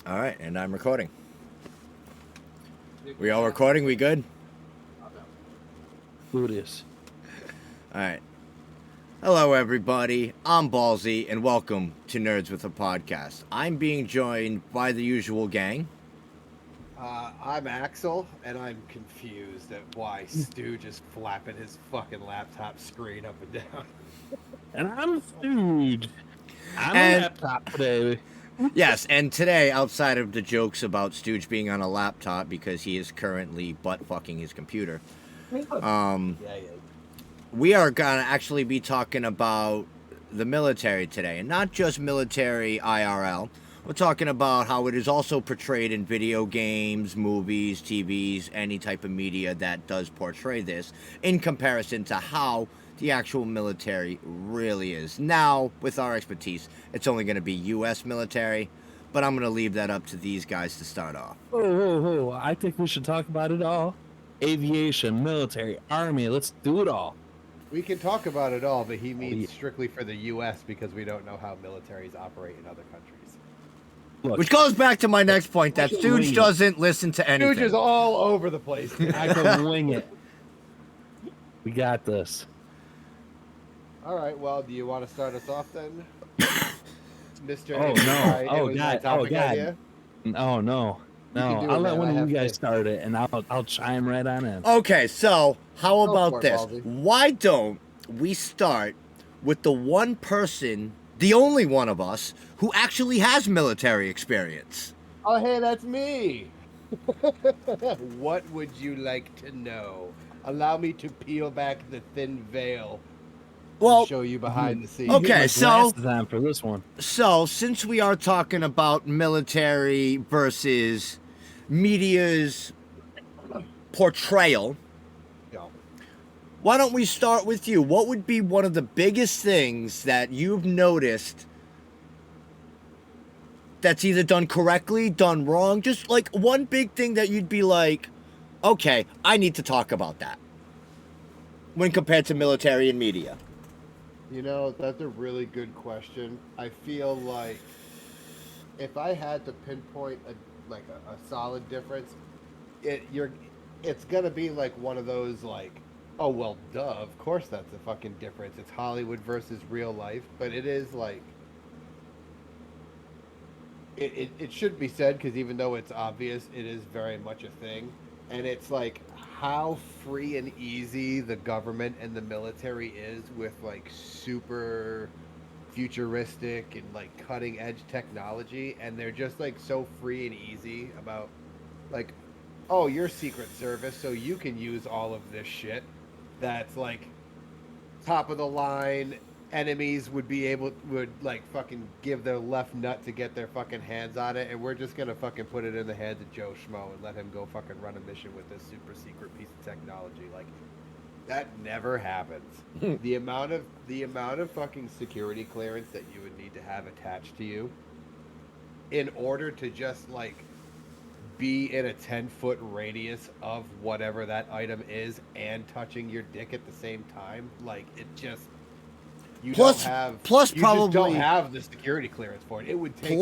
All right, and I'm recording. We all recording? We good? Who it is? All right. Hello, everybody. I'm Ballsy, and welcome to Nerds with a Podcast. I'm being joined by the usual gang. I'm Axel, and I'm confused at why Stu just flapping his fucking laptop screen up and down. And I'm Stooge. I'm And- a laptop today. Yes, and today, outside of the jokes about Stooge being on a laptop because he is currently butt fucking his computer, Yeah. we are gonna actually be talking about the military today, and not just military IRL. We're talking about how it is also portrayed in video games, movies, TVs, any type of media that does portray this, in comparison to how the actual military really is. Now, with our expertise, it's only going to be U.S. military, but I'm going to leave that up to these guys to start off. Oh, I think we should talk about it all. Aviation, military, army, let's do it all. We can talk about it all, but he means yeah. strictly for the U.S. because we don't know how militaries operate in other countries. Look, Which goes back to my next point, that Stooge doesn't listen to anything. Stooge is all over the place. I can wing it. We got this. All right, well, do you want to start us off then? Mr. Oh, no. Oh, God. Oh, God. Idea? Oh, no. No, can do I'll it, let man. one I of have you guys faith. start it, and I'll chime right on in. Okay, so how Go about for it, this? Ballsy. Why don't we start with the one person, the only one of us, who actually has military experience? Oh, hey, that's me. What would you like to know? Allow me to peel back the thin veil Well, and show you behind the scenes. Okay, Get my so- glasses on for this one. so since we are talking about military versus media's portrayal, Go. why don't we start with you? What would be one of the biggest things that you've noticed that's either done correctly, done wrong? Just like one big thing that you'd be like, okay, I need to talk about that when compared to military and media. You know, that's a really good question. I feel like if I had to pinpoint a solid difference, it's gonna be like one of those like, oh well, duh, of course that's a fucking difference. It's Hollywood versus real life, but it is like it should be said because even though it's obvious, it is very much a thing, and it's like how free and easy the government and the military is with like super futuristic and like cutting edge technology, and they're just like so free and easy about like, oh, you're Secret Service, so you can use all of this shit that's like top of the line. Enemies would like fucking give their left nut to get their fucking hands on it, and we're just gonna fucking put it in the hands of Joe Schmo and let him go fucking run a mission with this super secret piece of technology. Like that never happens. the amount of fucking security clearance that you would need to have attached to you in order to just like be in a 10-foot radius of whatever that item is and touching your dick at the same time, like it just you Plus just probably don't have the security clearance for it. It would take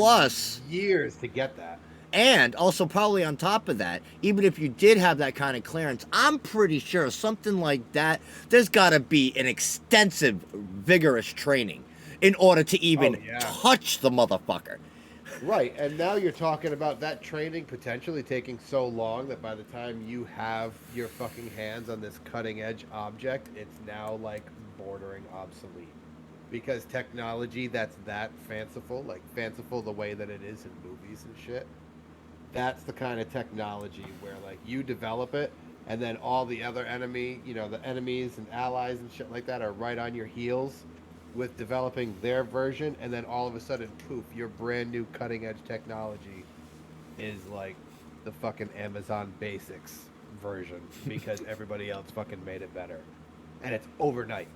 years to get that. And also, probably on top of that, even if you did have that kind of clearance, I'm pretty sure something like that, there's got to be an extensive, vigorous training in order to even touch the motherfucker. Right, and now you're talking about that training potentially taking so long that by the time you have your fucking hands on this cutting edge object, it's now like bordering obsolete. Because technology that's that fanciful, like fanciful the way that it is in movies and shit, that's the kind of technology where like you develop it and then all the other the enemies and allies and shit like that are right on your heels with developing their version, and then all of a sudden, poof, your brand new cutting edge technology is like the fucking Amazon Basics version because everybody else fucking made it better. And it's overnight.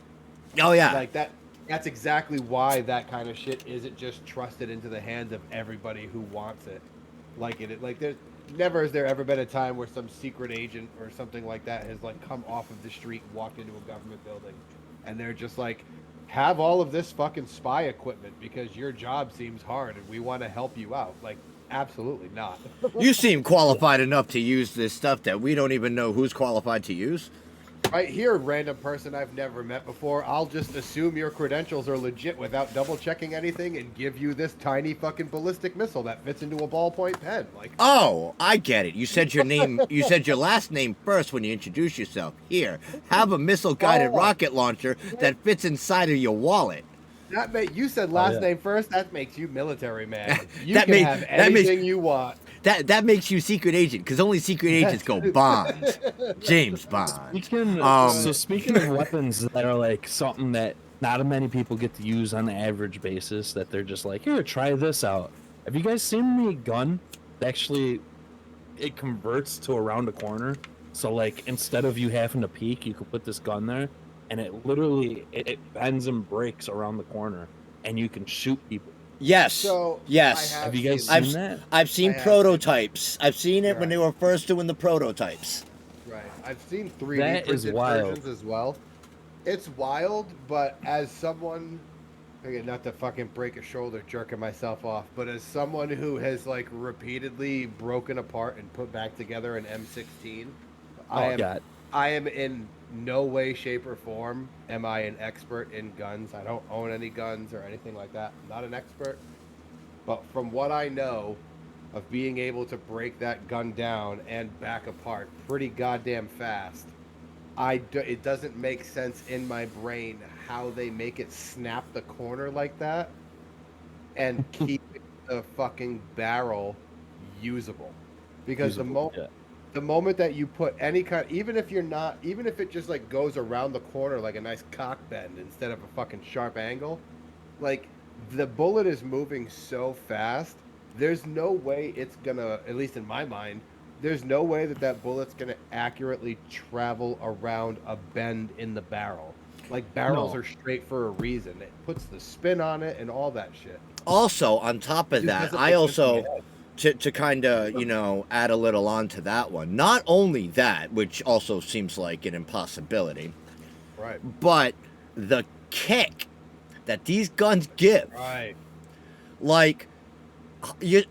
Oh, yeah. Like that. That's exactly why that kind of shit isn't just trusted into the hands of everybody who wants it. Like there's never has there ever been a time where some secret agent or something like that has like come off of the street and walked into a government building, and they're just like, have all of this fucking spy equipment because your job seems hard and we want to help you out. Like Absolutely not. You seem qualified enough to use this stuff that we don't even know who's qualified to use. Right here, random person I've never met before, I'll just assume your credentials are legit without double checking anything and give you this tiny fucking ballistic missile that fits into a ballpoint pen. Like, Oh, I get it. You said your name. You said your last name first when you introduced yourself. Here, have a missile-guided Oh. rocket launcher that fits inside of your wallet. you said last yeah. name first. That makes you military man. You That can made- have that makes- anything you want. That makes you secret agent, because only secret agents go Bond. James Bond. Speaking of weapons that are like something that not many people get to use on the average basis, that they're just like, here, try this out. Have you guys seen the gun? Actually, it converts to around the corner. So like instead of you having to peek, you could put this gun there, and it literally it bends and breaks around the corner, and you can shoot people. Yes. So, yes. I Have you guys seen seen I've that? I've seen I have prototypes. I've seen it when Right. they were first doing the prototypes. Right. I've seen 3D That is printed wild. versions as well. It's wild, but as someone, again, not to fucking break a shoulder jerking myself off, but as someone who has like repeatedly broken apart and put back together an M16, God. I am in no way, shape, or form am I an expert in guns. I don't own any guns or anything like that. I'm not an expert. But from what I know of being able to break that gun down and back apart pretty goddamn fast, it doesn't make sense in my brain how they make it snap the corner like that and keep the fucking barrel usable. Because Yeah. the moment that you put any kind, even if it just like goes around the corner like a nice cock bend instead of a fucking sharp angle, like the bullet is moving so fast, there's no way it's gonna, at least in my mind, there's no way that bullet's gonna accurately travel around a bend in the barrel. Like barrels No. are straight for a reason. It puts the spin on it and all that shit. Also, on top of Just that, doesn't I make sense also in my head. to kind of add a little on to that one. Not only that, which also seems like an impossibility, Right. but the kick that these guns give. Right. Like,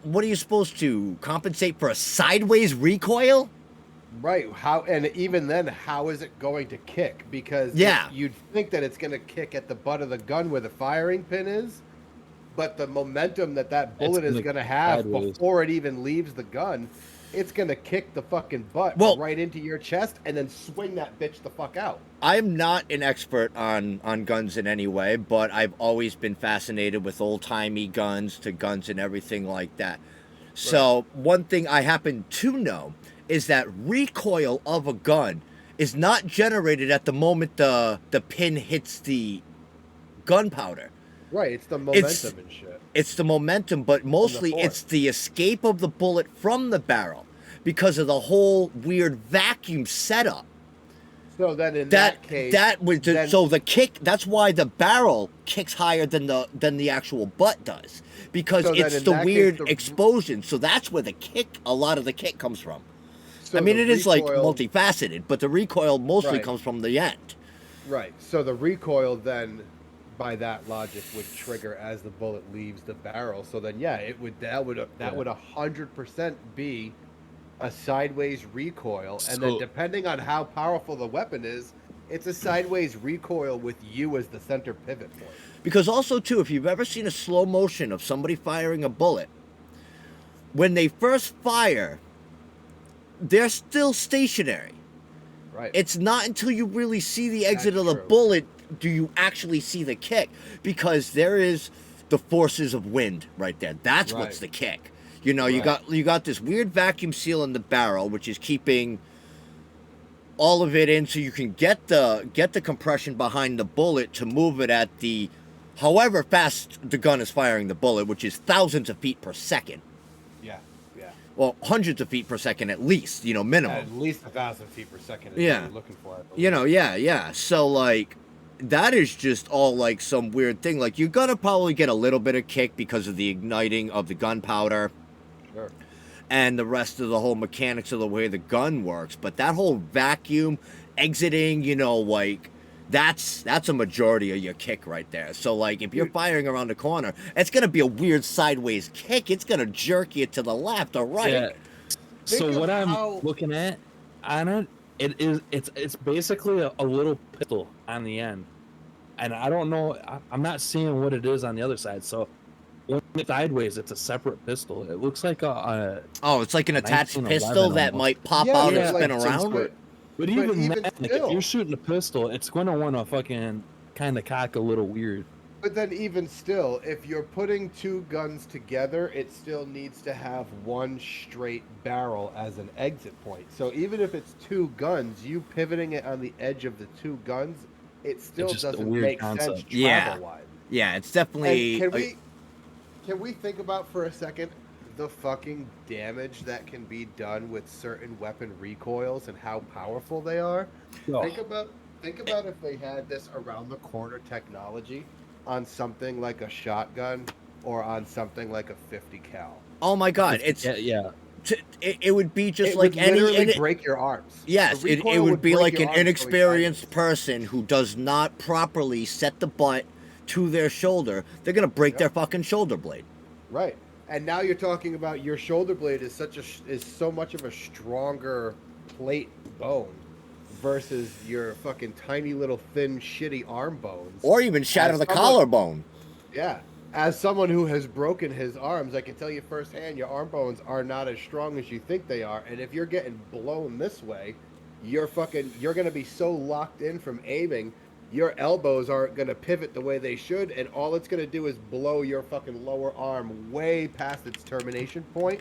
what are you supposed to compensate for a sideways recoil? Right. How, and even then, how is it going to kick? Because Yeah. you'd think that it's going to kick at the butt of the gun where the firing pin is, but the momentum that bullet is gonna going to have sideways. before it even leaves the gun, it's going to kick the fucking butt right into your chest and then swing that bitch the fuck out. I'm not an expert on guns in any way, but I've always been fascinated with old-timey guns to guns and everything like that. So one thing I happen to know is that recoil of a gun is not generated at the moment the pin hits the gunpowder. Right. It's the momentum and shit. It's the momentum, but mostly it's the escape of the bullet from the barrel because of the whole weird vacuum setup. So then in that case, so the kick, that's why the barrel kicks higher than the actual butt does, because So then it's in the that case, weird the- explosion. So that's where a lot of the kick comes from. so I mean, the it is like recoil- multifaceted, but the recoil mostly Right. comes from the end. Right. So the recoil then, by that logic, would trigger as the bullet leaves the barrel. So then, yeah, that would 100% be a sideways recoil, and then So- depending on how powerful the weapon is, it's a sideways recoil with you as the center pivot point. Because also, too, if you've ever seen a slow motion of somebody firing a bullet, when they first fire, they're still stationary. Right. It's not until you really see the exit That's of the true. bullet do you actually see the kick, because there is the forces of wind right there. That's what's the Right. kick. You know, you got this weird vacuum seal in the barrel, which is keeping all of it in, so you can get the compression behind the bullet to move it at the however fast the gun is firing the bullet, which is thousands of feet per second. Yeah. Yeah. Well, hundreds of feet per second at least, minimum. At least 1,000 feet per second is Yeah. what you're looking for. I believe. Yeah. So, like, that is just all, like, some weird thing. Like, you're gonna probably get a little bit of kick because of the igniting of the gunpowder Sure. and the rest of the whole mechanics of the way the gun works. But that whole vacuum exiting, like, that's a majority of your kick right there. So like if you're firing around the corner, it's gonna be a weird sideways kick. It's gonna jerk you to the left or right. Yeah. So Think of what I'm how- looking at on it, it's basically a little pistol on the end, and I don't know. I'm not seeing what it is on the other side. So when it's sideways, it's a separate pistol. It looks like a Oh, it's like an attached 1911 pistol that almost. might pop Yeah, out yeah, and spin like, around. But even even that, like, if still. you're shooting a pistol, it's going to want to fucking kind of cock a little weird. But then even still, if you're putting two guns together, it still needs to have one straight barrel as an exit point. So even if it's two guns, you pivoting it on the edge of the two guns, it still just a doesn't weird make concept. sense Yeah. travel-wise. Yeah, it's definitely. And can we think about for a second the fucking damage that can be done with certain weapon recoils and how powerful they are? Oh, Think about if they had this around the corner technology on something like a shotgun or on something like a 50 cal. Oh my God! It's yeah. it would be just It like would literally any. break your arms. Yes, The it recoil would be break like your an arms going inexperienced sideways. person who does not properly set the butt to their shoulder. They're gonna break Yep. their fucking shoulder blade. Right. And now you're talking about your shoulder blade is so much of a stronger plate bone versus your fucking tiny little thin shitty arm bones. Or even shatter As the someone- collarbone. Yeah. As someone who has broken his arms, I can tell you firsthand your arm bones are not as strong as you think they are. And if you're getting blown this way, you're going to be so locked in from aiming, your elbows aren't going to pivot the way they should, and all it's going to do is blow your fucking lower arm way past its termination point.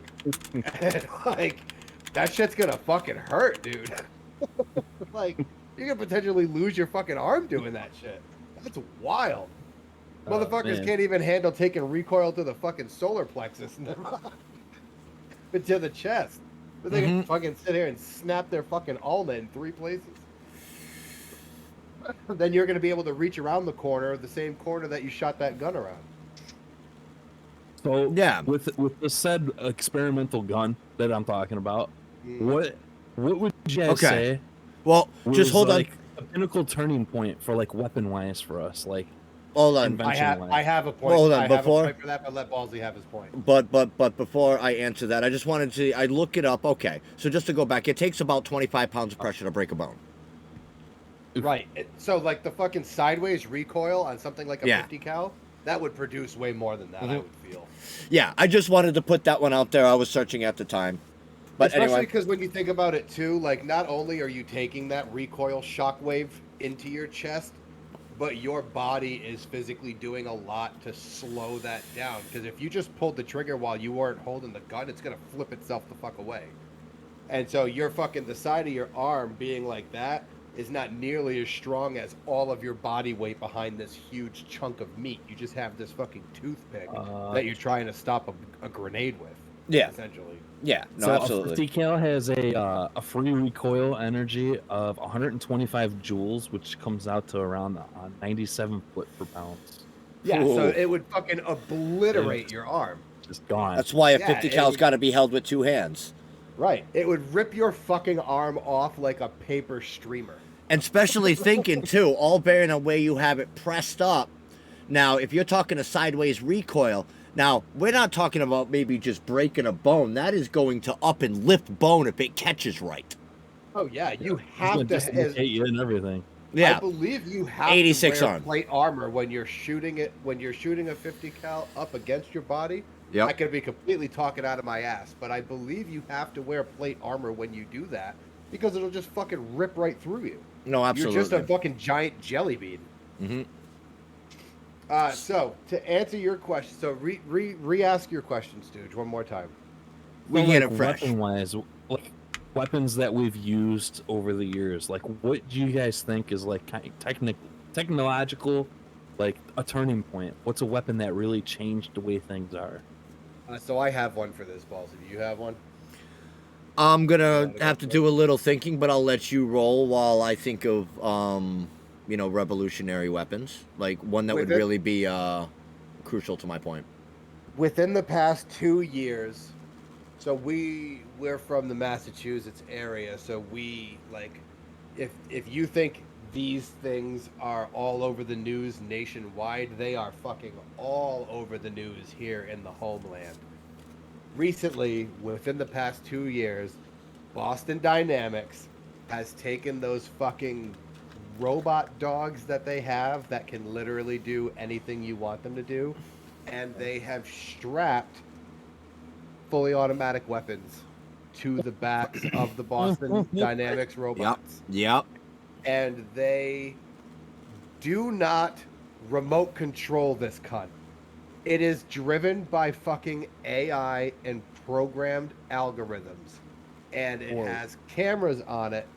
And like that shit's going to fucking hurt, dude. Like you could potentially lose your fucking arm doing that shit. That's wild. Motherfuckers man. can't even handle taking recoil to the fucking solar plexus, but to the chest. But they can fucking sit here and snap their fucking ulna in 3 places. Then you're going to be able to reach around the corner, the same corner that you shot that gun around. So Yeah. with the said experimental gun that I'm talking about, Mm. what would you guys Okay. say? Well, just was, hold like, a pinnacle turning point for like weapon wise for us, like on. Hold on. invention-wise. I have a point. Hold on, I have before- a point for that, but let Ballsy have his point. But before I answer that, I just wanted to. I look it up. Okay, so just to go back, it takes about 25 pounds of pressure to break a bone. Right. So like the fucking sideways recoil on something like a Yeah. 50 cal, that would produce way more than that, I would feel. Yeah, I just wanted to put that one out there. I was searching at the time. But Especially anyway, because when you think about it too, like not only are you taking that recoil shockwave into your chest, but your body is physically doing a lot to slow that down. Because if you just pulled the trigger while you weren't holding the gun, it's gonna flip itself the fuck away. And so you're fucking the side of your arm being like that is not nearly as strong as all of your body weight behind this huge chunk of meat. You just have this fucking toothpick that you're trying to stop a grenade with. Yeah. Essentially. yeah, no, so absolutely. a 50 cal has a free recoil energy of 125 joules, which comes out to around 97 foot per pound. Yeah, so Ooh. it would fucking obliterate your arm. Just gone. That's why a Yeah, 50 it cal's would- got to be held with 2 hands. Right. It would rip your fucking arm off like a paper streamer. And especially thinking too, all bearing on where you have it pressed up. Now, if you're talking a sideways recoil, now we're not talking about maybe just breaking a bone. That is going to up and lift bone if it catches right. Oh yeah, you It's have gonna to. dislocate you and everything. I Yeah, believe you have 86 to wear on. plate armor when you're shooting it. When you're shooting a 50 cal up against your body. Yep. I could be completely talking out of my ass, but I believe you have to wear plate armor when you do that because it'll just fucking rip right through you. no, absolutely. You're just a fucking giant jelly bean. hmm So to answer your question, so re-ask your question, Stooge, one more time. We So, get like, it fresh. Weapon-wise, like weapons that we've used over the years, like what do you guys think is like technological, like a turning point? What's a weapon that really changed the way things are? So I have one for this, Ballsy. Do you have one? I'm gonna wanna go have to for do a little thinking, but I'll let you roll while I think of revolutionary weapons, like one that would Within- really be crucial to my point. Within the past 2 years, so we're from the Massachusetts area, so we like, if you think These things are all over the news nationwide. They are fucking all over the news here in the homeland. Recently, within the past 2 years, Boston Dynamics has taken those fucking robot dogs that they have that can literally do anything you want them to do, and they have strapped fully automatic weapons to the backs of the Boston Dynamics robots. Yep. And they do not remote control this cunt. It is driven by fucking AI and programmed algorithms. And it has cameras on it.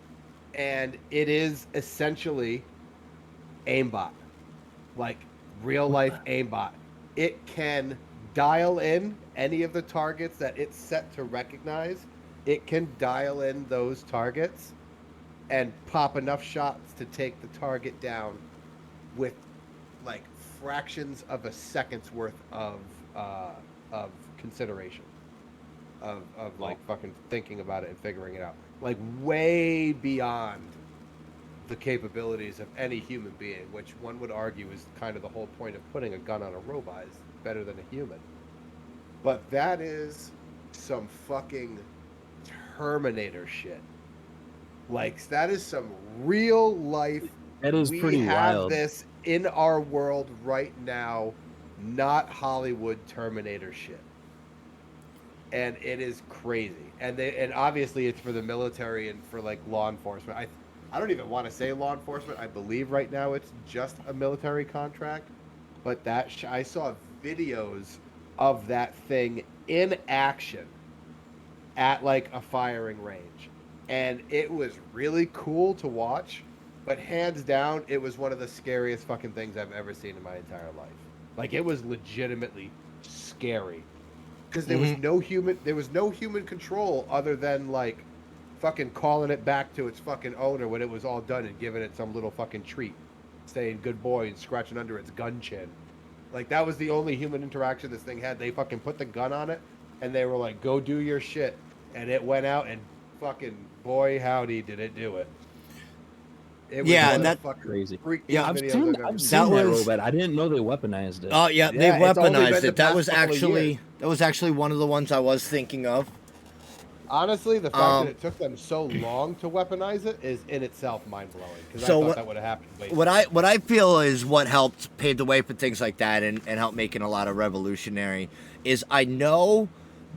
And it is essentially aimbot. Like real life aimbot. It can dial in any of the targets that it's set to recognize. It can dial in those targets and pop enough shots to take the target down with like fractions of a second's worth of consideration of like fucking thinking about it and figuring it out, like way beyond the capabilities of any human being, which one would argue is kind of the whole point of putting a gun on a robot, is better than a human. But that is some fucking Terminator shit. Like, that is some real life. That is pretty wild. We have this in our world right now, not Hollywood Terminator shit. And it is crazy. And obviously it's for the military and for like law enforcement. I don't even want to say law enforcement. I believe right now it's just a military contract. But that I saw videos of that thing in action at like a firing range. And it was really cool to watch, but hands down, it was one of the scariest fucking things I've ever seen in my entire life. Like, it was legitimately scary because there was no human control other than like fucking calling it back to its fucking owner when it was all done and giving it some little fucking treat, saying good boy and scratching under its gun chin. Like, that was the only human interaction this thing had. They fucking put the gun on it and they were like, go do your shit, and it went out and fucking boy howdy did it do it. It was and that's crazy. Yeah, I've seen that robot. I didn't know they weaponized it. Oh yeah, they weaponized it. That was actually one of the ones I was thinking of. Honestly, the fact that it took them so long to weaponize it is in itself mind blowing. Because I thought that would have happened. What I feel is what helped pave the way for things like that and helped make it a lot of revolutionary is I know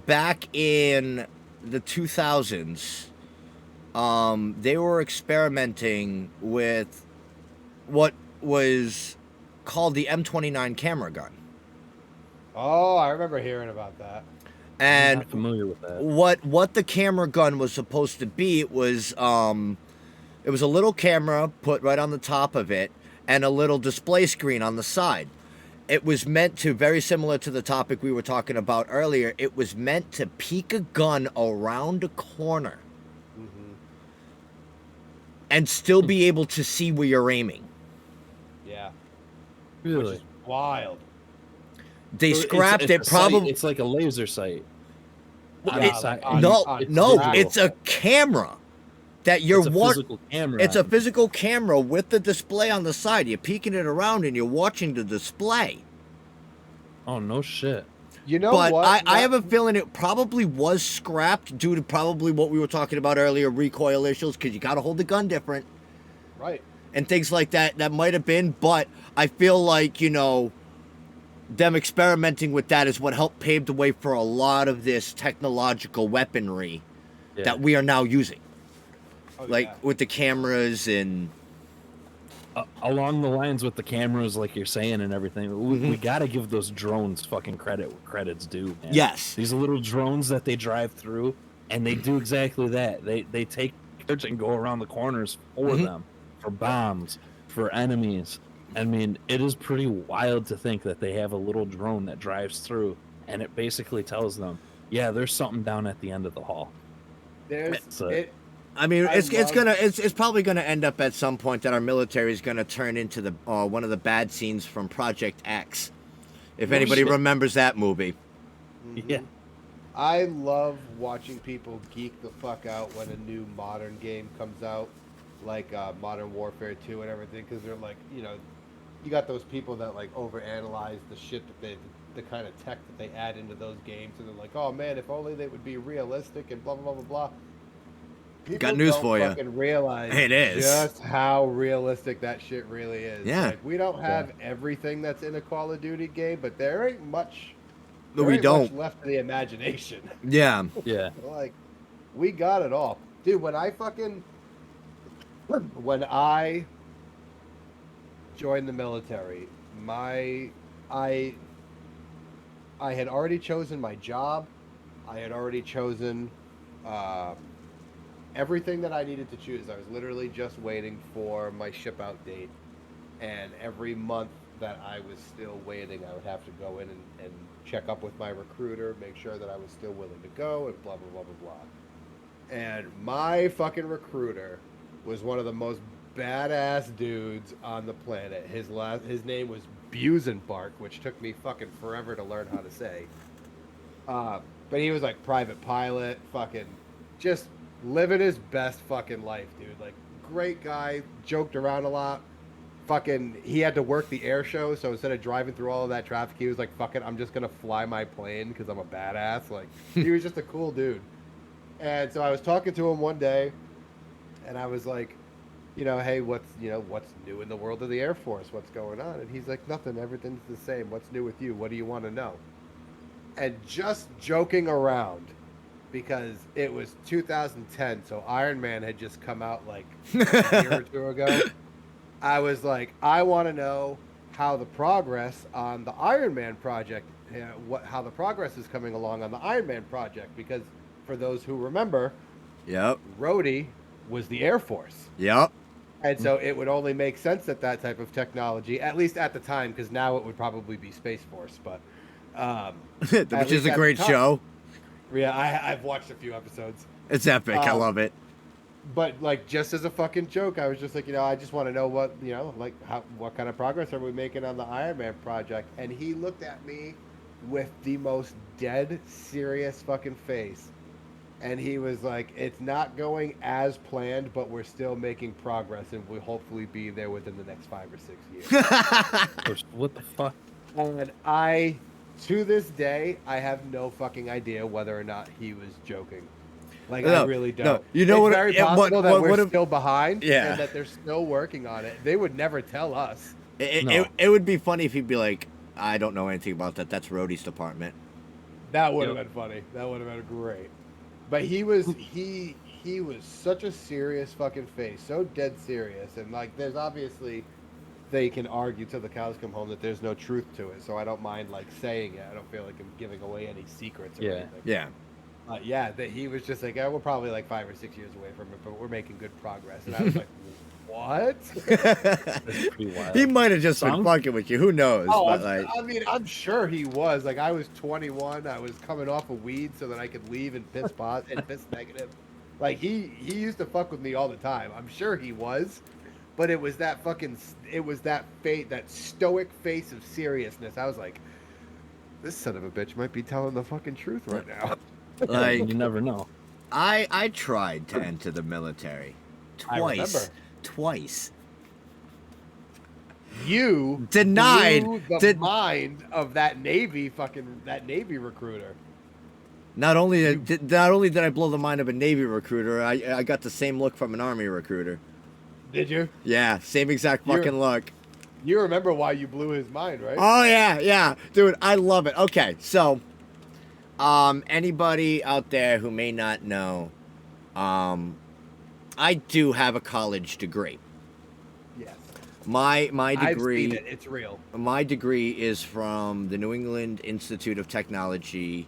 back in the 2000s, they were experimenting with what was called the M29 camera gun. Oh, I remember hearing about that. And I'm not familiar with that. What the camera gun was supposed to be, it was a little camera put right on the top of it and a little display screen on the side. It was meant to, very similar to the topic we were talking about earlier, it was meant to peek a gun around a corner and still be able to see where you're aiming. Yeah. Really? Which is wild. They scrapped it probably. It's like a laser sight. It's a camera that you're physical camera. It's a physical camera with the display on the side. You're peeking it around and you're watching the display. Oh no shit. You know but what? I have a feeling it probably was scrapped due to probably what we were talking about earlier, recoil issues, because you got to hold the gun different. Right. And things like that. That might have been, but I feel like, them experimenting with that is what helped pave the way for a lot of this technological weaponry that we are now using. With the cameras and... along the lines with the cameras, like you're saying, and everything, we got to give those drones fucking credit's due, man. Yes. These little drones that they drive through, and they do exactly that. They take pictures and go around the corners for them, for bombs, for enemies. I mean, it is pretty wild to think that they have a little drone that drives through, and it basically tells them, yeah, there's something down at the end of the hall. It's probably gonna end up at some point that our military is gonna turn into the one of the bad scenes from Project X, if anybody remembers that movie. Yeah, I love watching people geek the fuck out when a new modern game comes out, like Modern Warfare 2 and everything, because they're like, you know, you got those people that like overanalyze the shit that the kind of tech that they add into those games, and they're like, oh man, if only they would be realistic and blah blah blah blah blah. People Got news don't for you. fucking realize It is. just how realistic that shit really is. Yeah. Like, we don't have everything that's in a Call of Duty game, but there ain't much. No, there we ain't don't. much left to the imagination. Yeah. Yeah. Like, we got it all, dude. When I joined the military, I had already chosen my job. I had already chosen everything that I needed to choose. I was literally just waiting for my ship out date, and every month that I was still waiting, I would have to go in and check up with my recruiter, make sure that I was still willing to go, and blah blah blah blah blah. And my fucking recruiter was one of the most badass dudes on the planet. His name was Busenbark, which took me fucking forever to learn how to say. But he was like private pilot, fucking just living his best fucking life, dude. Like, great guy, joked around a lot. Fucking, he had to work the air show, so instead of driving through all of that traffic, he was like, fuck it, I'm just gonna fly my plane because I'm a badass. Like, he was just a cool dude. And so I was talking to him one day, and I was like, you know, hey, what's new in the world of the Air Force? What's going on? And he's like, nothing, everything's the same. What's new with you? What do you want to know? And just joking around, because it was 2010, so Iron Man had just come out like a year or two ago. I was like, I want to know how the progress on the Iron Man project, how the progress is coming along on the Iron Man project, because for those who remember, Yep. Rhodey was the Air Force. Yep. And so it would only make sense that that type of technology, at least at the time, because now it would probably be Space Force, but Which is a great show. Yeah, I've watched a few episodes. It's epic. I love it. But like, just as a fucking joke, I was just like, you know, I just want to know what, you know, like what kind of progress are we making on the Iron Man project? And he looked at me with the most dead serious fucking face. And he was like, it's not going as planned, but we're still making progress, and we'll hopefully be there within the next 5 or 6 years. What the fuck? And to this day, I have no fucking idea whether or not he was joking. Like, I really don't. No. You know it's what? very possible that we're if- still behind, Yeah. and that they're still working on it. They would never tell us. It would be funny if he'd be like, I don't know anything about that. That's Rhodey's department. That would have been funny. That would have been great. But he was such a serious fucking face, so dead serious, and like, there's obviously, they can argue till the cows come home that there's no truth to it, so I don't mind like saying it. I don't feel like I'm giving away any secrets or anything. Yeah. That he was just like, we're probably like 5 or 6 years away from it, but we're making good progress. And I was like, what? That's pretty wild. He might have just been fucking with you. Who knows? Oh, But, like, I mean, I'm sure he was. Like, I was 21. I was coming off of weed so that I could leave and piss negative. Like, he used to fuck with me all the time. I'm sure he was. But it was that that stoic face of seriousness. I was like, this son of a bitch might be telling the fucking truth right now. like You never know. I tried to enter the military I remember. Twice. You Denied blew the mind of that Navy recruiter. Not only did I blow the mind of a Navy recruiter, I got the same look from an Army recruiter. Did you? Yeah, same exact fucking look. You remember why you blew his mind, right? Oh yeah, dude, I love it. Okay, so, anybody out there who may not know, I do have a college degree. Yes. My degree. I've seen it. It's real. My degree is from the New England Institute of Technology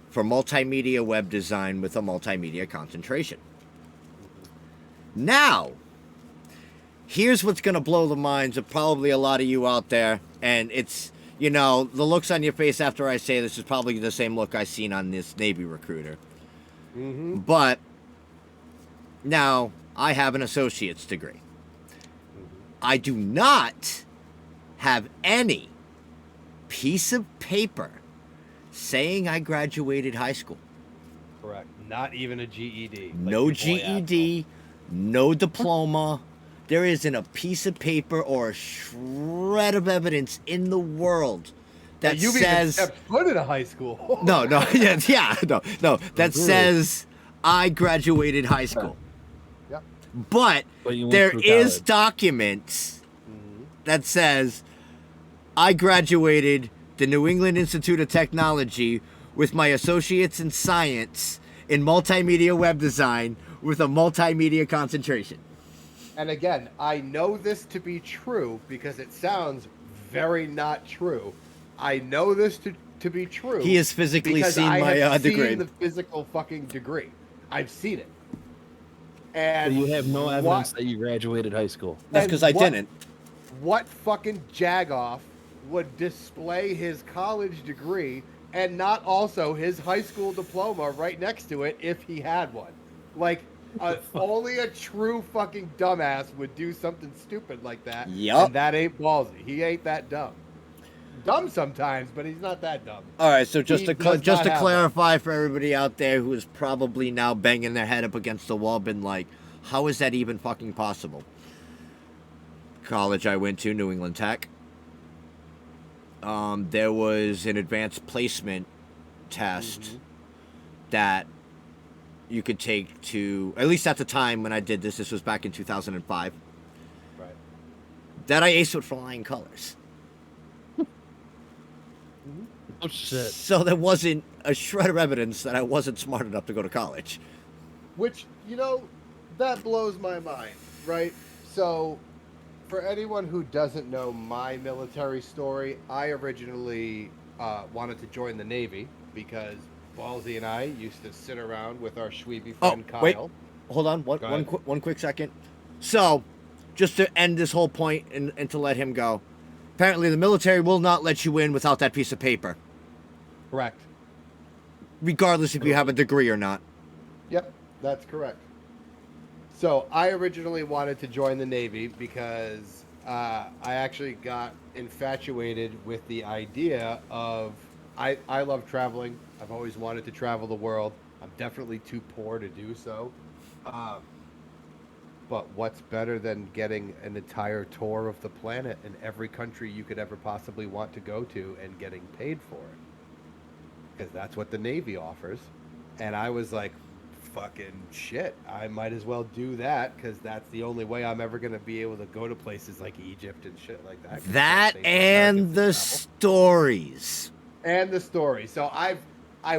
for multimedia web design with a multimedia concentration. Now, here's what's going to blow the minds of probably a lot of you out there, and it's, you know, the looks on your face after I say this is probably the same look I seen on this Navy recruiter. Mm-hmm. But now I have an associate's degree. I do not have any piece of paper saying I graduated high school. Correct. Not even a GED. No GED, no diploma. There isn't a piece of paper or a shred of evidence in the world that You've says even stepped foot in a high school. no, no, that says I graduated high school. Yeah. But you went there through is college. documents that says I graduated the New England Institute of Technology with my associates in science in multimedia web design with a multimedia concentration. And again, I know this to be true because it sounds very not true. I know this to be true. He has physically because seen I my have degree. seen the physical fucking degree. I've seen it. But And you have no evidence that you graduated high school. That's because I didn't. What fucking jagoff would display his college degree and not also his high school diploma right next to it if he had one? Like, only a true fucking dumbass would do something stupid like that. Yup. And that ain't ballsy. He ain't that dumb. Dumb sometimes, but he's not that dumb. All right, so just He to does not have clarify for everybody out there who is probably now banging their head up against the wall, been like, how is that even fucking possible? College I went to, New England Tech. There was an advanced placement test that you could take to, at least at the time when I did this was back in 2005, Right. that I aced with flying colors. Oh shit! So there wasn't a shred of evidence that I wasn't smart enough to go to college. Which, that blows my mind, right? So, for anyone who doesn't know my military story, I originally wanted to join the Navy because Ballsy and I used to sit around with our Schweeby friend Kyle. Wait. Hold on, one quick second. So, just to end this whole point and to let him go, apparently the military will not let you in without that piece of paper, Correct. regardless if you have a degree or not. Yep, that's correct. So I originally wanted to join the Navy because I actually got infatuated with the idea of I love traveling. I've always wanted to travel the world. I'm definitely too poor to do so. But what's better than getting an entire tour of the planet in every country you could ever possibly want to go to and getting paid for it? Because that's what the Navy offers. And I was like, fucking shit, I might as well do that because that's the only way I'm ever going to be able to go to places like Egypt and shit like that. That and the stories. And the story. So I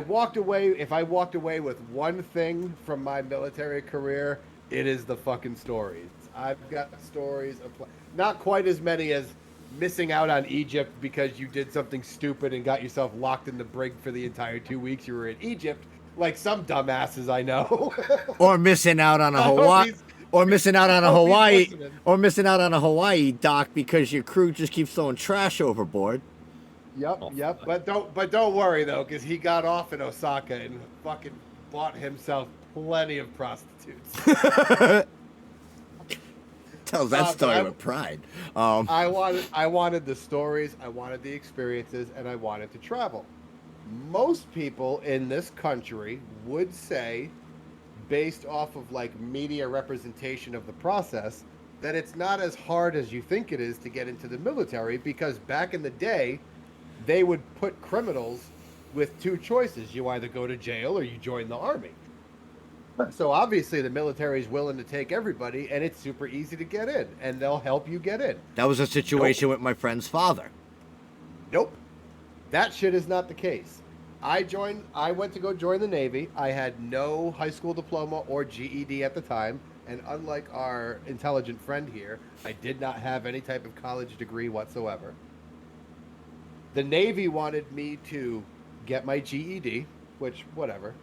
walked away. If I walked away with one thing from my military career, it is the fucking stories. I've got stories of not quite as many as missing out on Egypt because you did something stupid and got yourself locked in the brig for the entire 2 weeks you were in Egypt, like some dumbasses I know. Or missing out on a Hawaii. Or missing out on a Hawaii dock because your crew just keeps throwing trash overboard. Yep. But don't worry though, because he got off in Osaka and fucking bought himself plenty of prostitutes. Tells that story with pride. I wanted the stories, I wanted the experiences, and I wanted to travel. Most people in this country would say, based off of like media representation of the process, that it's not as hard as you think it is to get into the military because back in the day, they would put criminals with two choices. You either go to jail or you join the army. So obviously the military is willing to take everybody and it's super easy to get in and they'll help you get in. That was a situation with my friend's father. Nope. That shit is not the case. I went to go join the Navy. I had no high school diploma or GED at the time. And unlike our intelligent friend here, I did not have any type of college degree whatsoever. The Navy wanted me to get my GED, which, whatever.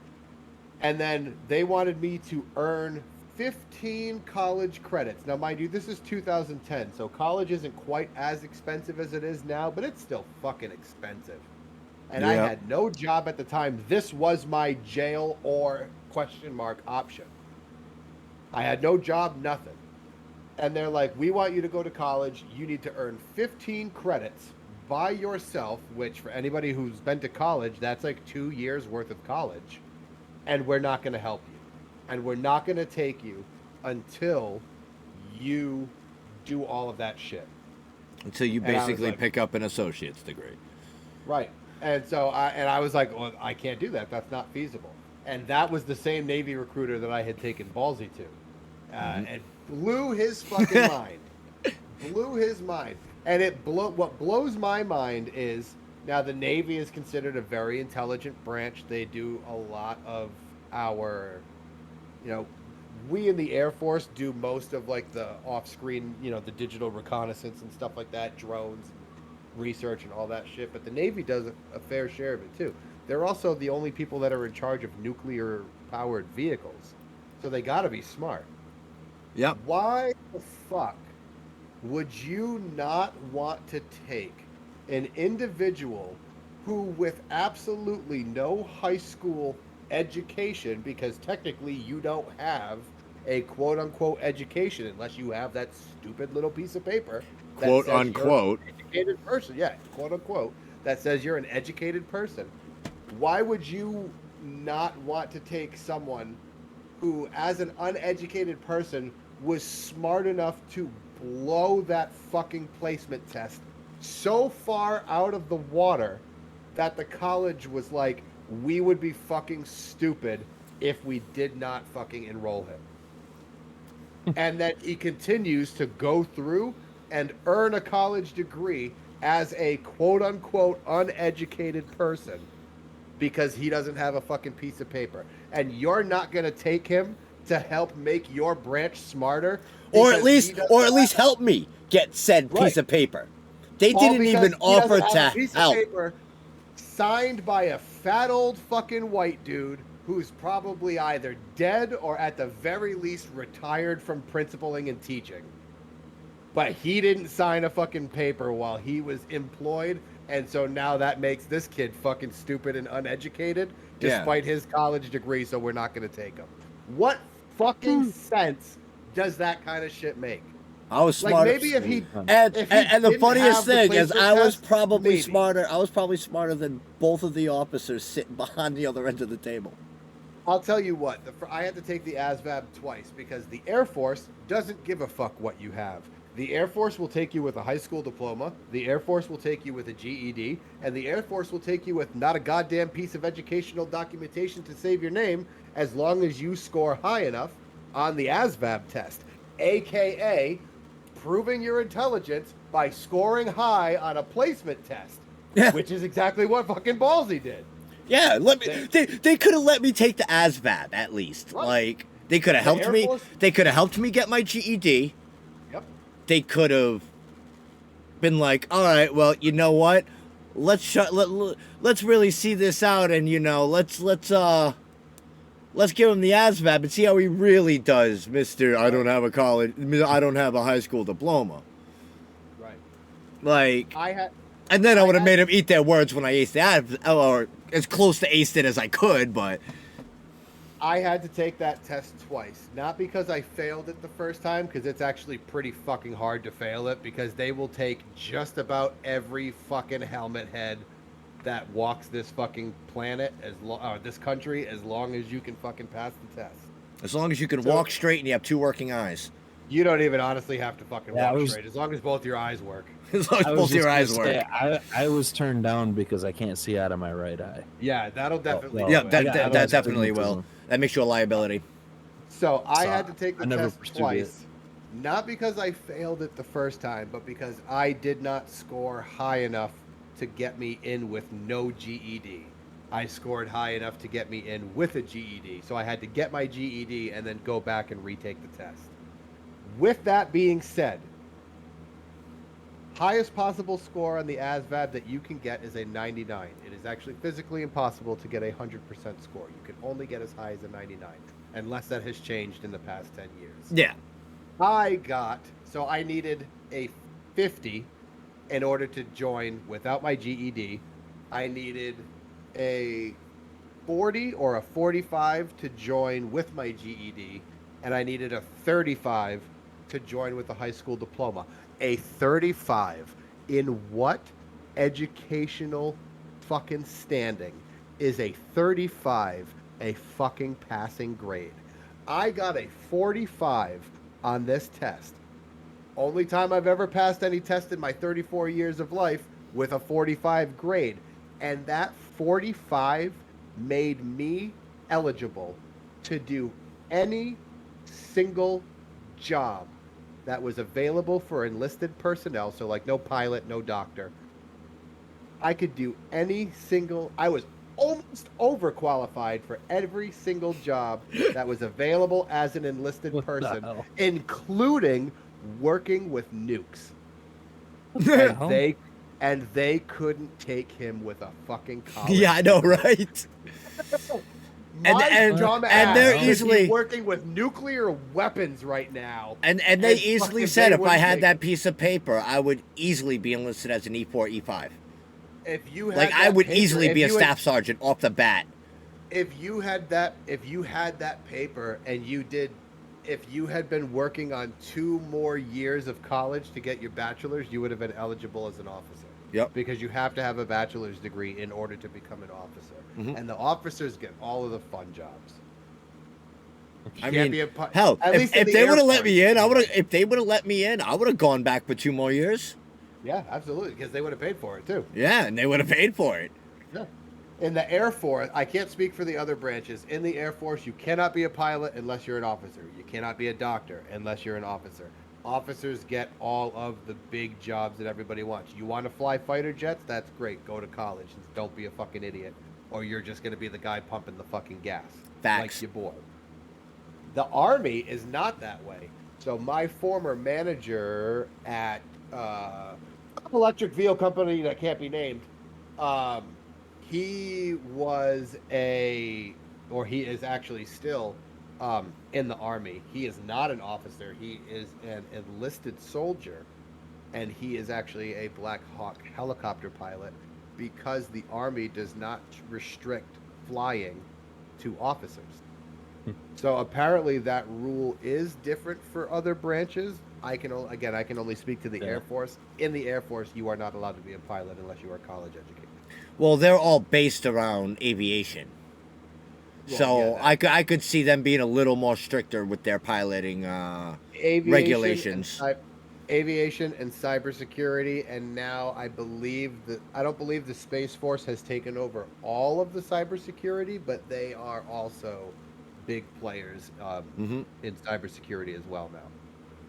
And then they wanted me to earn 15 college credits. Now, mind you, this is 2010, so college isn't quite as expensive as it is now, but it's still fucking expensive. And I had no job at the time. This was my jail or question mark option. I had no job, nothing. And they're like, we want you to go to college. You need to earn 15 credits by yourself, which for anybody who's been to college, that's like 2 years worth of college. And we're not going to help you. And we're not going to take you until you do all of that shit. Until you And I was basically like, pick up an associate's degree. right. And so I was like, well, I can't do that. That's not feasible. And that was the same Navy recruiter that I had taken Ballsy to. And blew his fucking mind. Blew his mind. And what blows my mind is, now the Navy is considered a very intelligent branch. They do a lot of our, we in the Air Force do most of like the off-screen, the digital reconnaissance and stuff like that, drones, research and all that shit. But the Navy does a fair share of it too. They're also the only people that are in charge of nuclear-powered vehicles. So they got to be smart. Yep. Why the fuck would you not want to take an individual who, with absolutely no high school education, because technically you don't have a quote unquote education unless you have that stupid little piece of paper that Quote says unquote. you're an educated person. Yeah, quote unquote, that says you're an educated person. Why would you not want to take someone who, as an uneducated person, was smart enough to blow that fucking placement test so far out of the water that the college was like, we would be fucking stupid if we did not fucking enroll him. And that he continues to go through and earn a college degree as a quote unquote uneducated person because he doesn't have a fucking piece of paper. And you're not going to take him to help make your branch smarter, Or at least help me get said piece of paper. They didn't even offer to help. Paper signed by a fat old fucking white dude who's probably either dead or at the very least retired from principaling and teaching. But he didn't sign a fucking paper while he was employed, and so now that makes this kid fucking stupid and uneducated despite his college degree, so we're not going to take him. What fucking sense does that kind of shit make? I was smarter. Like maybe if he and the funniest thing is I was probably maybe. smarter. I was probably smarter than both of the officers sitting behind the other end of the table. I'll tell you what, I had to take the ASVAB twice because the Air Force doesn't give a fuck what you have. The Air Force will take you with a high school diploma, the Air Force will take you with a GED, and the Air Force will take you with not a goddamn piece of educational documentation to save your name as long as you score high enough on the ASVAB test, aka proving your intelligence by scoring high on a placement test, which is exactly what fucking Ballsy did. Yeah, they could have let me take the ASVAB at least. Right. Like they could have helped me. They could have helped me get my GED. Yep. They could have been like, all right, well, you know what? Let's really see this out, and let's give him the ASVAB and see how he really does, Mister. I don't have a high school diploma. Right. Like and then I would have made him eat their words when I aced the ASVAB, or as close to aced it as I could, but I had to take that test twice. Not because I failed it the first time, because it's actually pretty fucking hard to fail it, because they will take just about every fucking helmet head that walks this fucking planet this country, as long as you can fucking pass the test. As long as you can walk straight and you have two working eyes. You don't even honestly have to fucking walk straight, as long as both your eyes work. As long as both your eyes work. I was turned down because I can't see out of my right eye. Yeah, that'll definitely. That definitely will. That makes you a liability. So I had to take the test twice. Not because I failed it the first time, but because I did not score high enough to get me in with no GED. I scored high enough to get me in with a GED. So I had to get my GED and then go back and retake the test. With that being said, highest possible score on the ASVAB that you can get is a 99. It is actually physically impossible to get a 100% score. You can only get as high as a 99, unless that has changed in the past 10 years. Yeah. So I needed a 50 in order to join without my GED. I needed a 40 or a 45 to join with my GED, and I needed a 35 to join with a high school diploma. A 35 in what educational fucking standing is a 35 a fucking passing grade? I got a 45 on this test. Only time I've ever passed any test in my 34 years of life with a 45 grade. And that 45 made me eligible to do any single job that was available for enlisted personnel. So, like, no pilot, no doctor. I could do any single, I was almost overqualified for every single job that was available as an enlisted What the person, hell? including working with nukes. What the hell? And they couldn't take him with a fucking college Yeah, I know, degree. right? My and dumb they're ass could be easily working with nuclear weapons right now. and they easily fucking said they if I wouldn't had take that it. piece of paper, I would easily be enlisted as an E4, E5. If you had Like I that would paper, easily if be a you had- staff sergeant off the bat. if you had that paper and if you had been working on 2 more years of college to get your bachelor's, you would have been eligible as an officer. Yep. Because you have to have a bachelor's degree in order to become an officer. Mhm. And the officers get all of the fun jobs. You I can't mean, be a pi- hell, at least in if the they Air would have let Force, me in, I would have. anyway. If they would have let me in, I would have gone back for 2 more years. Yeah, absolutely, because they would have paid for it too. Yeah, and they would have paid for it. Yeah. In the Air Force, I can't speak for the other branches. In the Air Force, you cannot be a pilot unless you're an officer. You cannot be a doctor unless you're an officer. Officers get all of the big jobs that everybody wants. You want to fly fighter jets? That's great. Go to college. Just don't be a fucking idiot. Or you're just going to be the guy pumping the fucking gas. Facts. Like your boy. The Army is not that way. So my former manager at electric vehicle company that can't be named, he is actually still in the Army. He is not an officer. He is an enlisted soldier, and he is actually a Black Hawk helicopter pilot because the Army does not restrict flying to officers. So apparently that rule is different for other branches. I can only speak to the Air Force. In the Air Force, you are not allowed to be a pilot unless you are college educated. Well, they're all based around aviation, Well, so yeah, I could see them being a little more stricter with their piloting aviation regulations. aviation and cybersecurity, and now I don't believe the Space Force has taken over all of the cybersecurity, but they are also big players in cybersecurity as well now.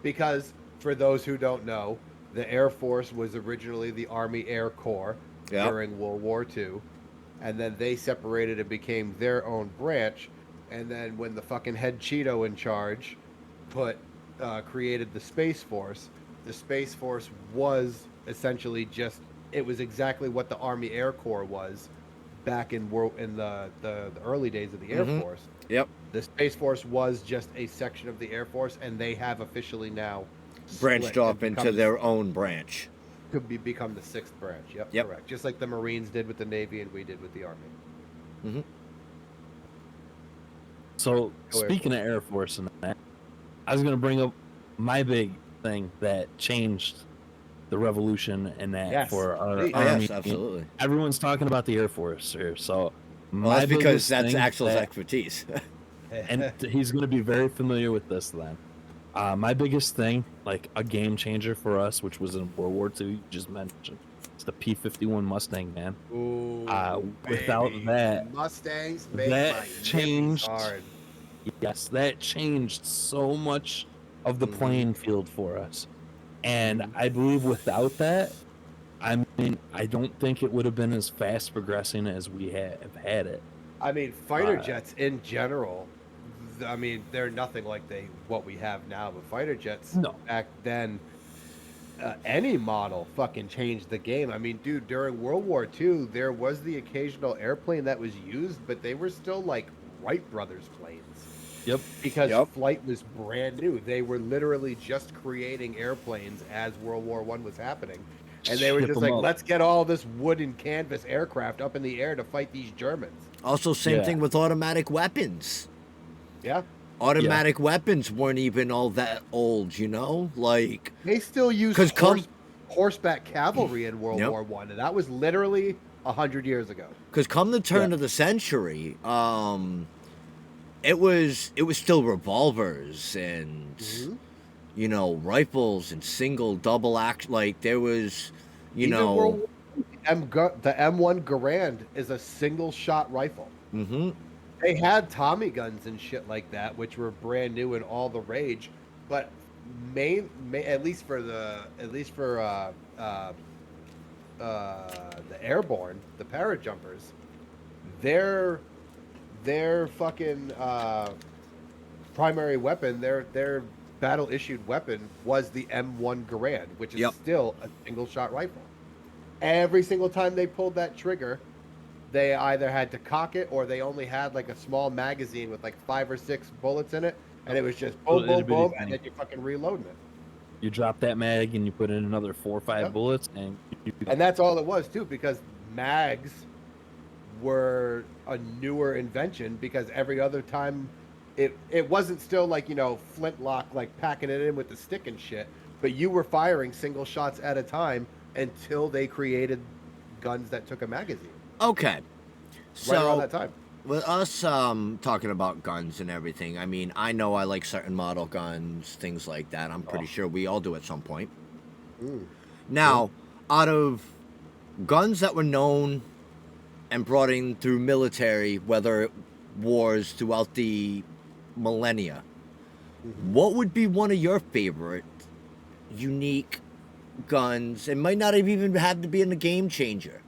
Because for those who don't know, the Air Force was originally the Army Air Corps during World War II, and then they separated and became their own branch. And then when the fucking head Cheeto in charge created the Space Force was essentially it was exactly what the Army Air Corps was back in the early days of the Air Force. Yep. The Space Force was just a section of the Air Force, and they have officially now Branched split off and into their own branch. become the 6th branch. Yep, correct. Just like the Marines did with the Navy and we did with the Army. So speaking of Air Force and that, I was going to bring up my big thing that changed the revolution and that for our Army. Yes, absolutely. Everyone's talking about the Air Force here, so Well, that's because that's Axel's expertise. and he's going to be very familiar with this then. My biggest thing, like a game changer for us, which was in World War II, you just mentioned, it's the P-51 Mustang, man. Ooh, without that, Mustangs make that my changed. hard. Yes, that changed so much of the playing field for us. And I believe without that, I mean, I don't think it would have been as fast progressing as we have had it. I mean, fighter jets in general, I mean, they're nothing like what we have now. But fighter jets back then, any model fucking changed the game. I mean, dude, during World War II, there was the occasional airplane that was used, but they were still like Wright brothers planes. Yep. Because flight was brand new. They were literally just creating airplanes as World War I was happening. And they were just like, let's get all this wood and canvas aircraft up in the air to fight these Germans. Also, same thing with automatic weapons. Yeah. Automatic weapons weren't even all that old, you know? Like, they still use horseback cavalry in World War I, and that was literally 100 years ago. Because come the turn of the century, it was still revolvers and rifles and single, double act. Like there was, Even World War II, the M1 Garand is a single shot rifle. Mm-hmm. They had Tommy guns and shit like that, which were brand new and all the rage. But at least for the airborne, the parajumpers, their fucking primary weapon, their battle issued weapon was the M1 Garand, which is still a single shot rifle. Every single time they pulled that trigger, they either had to cock it or they only had like a small magazine with like 5 or 6 bullets in it, and it was just boom, boom, boom, and then you're fucking reloading it. You drop that mag and you put in another 4 or 5 bullets, and that's all it was too, because mags were a newer invention. Because every other time, it wasn't still like flintlock, like packing it in with the stick and shit, but you were firing single shots at a time until they created guns that took a magazine. Okay, so right around that time. With us talking about guns and everything, I mean, I know I like certain model guns, things like that. I'm pretty sure we all do at some point. Now, out of guns that were known and brought in through military, whether wars throughout the millennia, what would be one of your favorite unique guns? It might not even have to be in a game changer,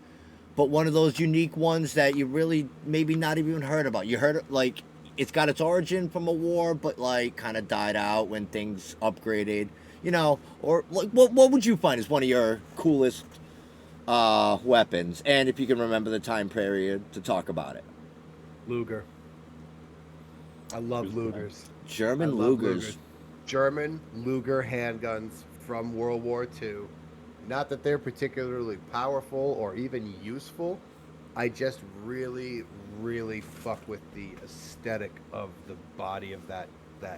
but one of those unique ones that you really maybe not even heard about. You heard, like, it's got its origin from a war, but like kind of died out when things upgraded, or like what would you find is one of your coolest weapons? And if you can remember the time period to talk about it. Luger. I love Lugers. German Lugers. German Luger handguns from World War II. Not that they're particularly powerful or even useful. I just really, really fuck with the aesthetic of the body of that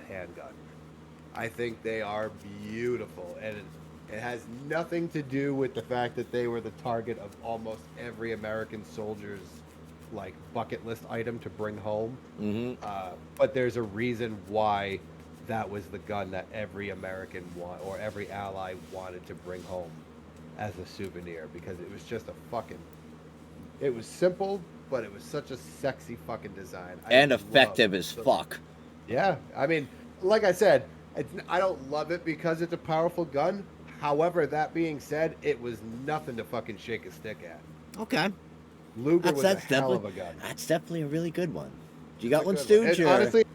handgun. I think they are beautiful, and it has nothing to do with the fact that they were the target of almost every American soldier's like bucket list item to bring home. But there's a reason why that was the gun that every American or every ally wanted to bring home as a souvenir, because it was just it was simple, but it was such a sexy fucking design. And effective as fuck. Yeah, I mean, like I said, I don't love it because it's a powerful gun. However, that being said, it was nothing to fucking shake a stick at. Okay. Luger was a hell of a gun. That's definitely a really good one. You got one, Stu? Honestly,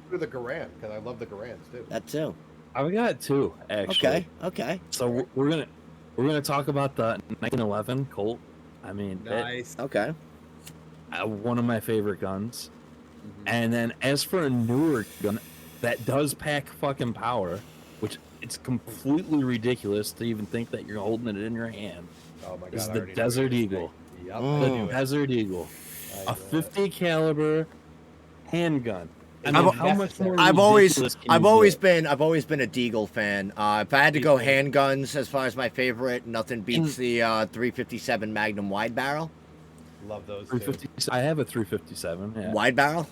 for the Garand, because I love the Garands too. That too. I've got 2 actually. Okay. So we're gonna talk about the 1911 Colt. I mean, nice. Okay. One of my favorite guns. And then as for a newer gun that does pack fucking power, which it's completely ridiculous to even think that you're holding it in your hand. Oh my god! Is the Desert Eagle. Yep. The Desert Eagle, a 50 caliber handgun. I mean, how much more? I've always been a Deagle fan. If I had to go handguns as far as my favorite, nothing beats the 357 Magnum wide barrel. Love those. 350. I have a 357. Yeah. Wide barrel?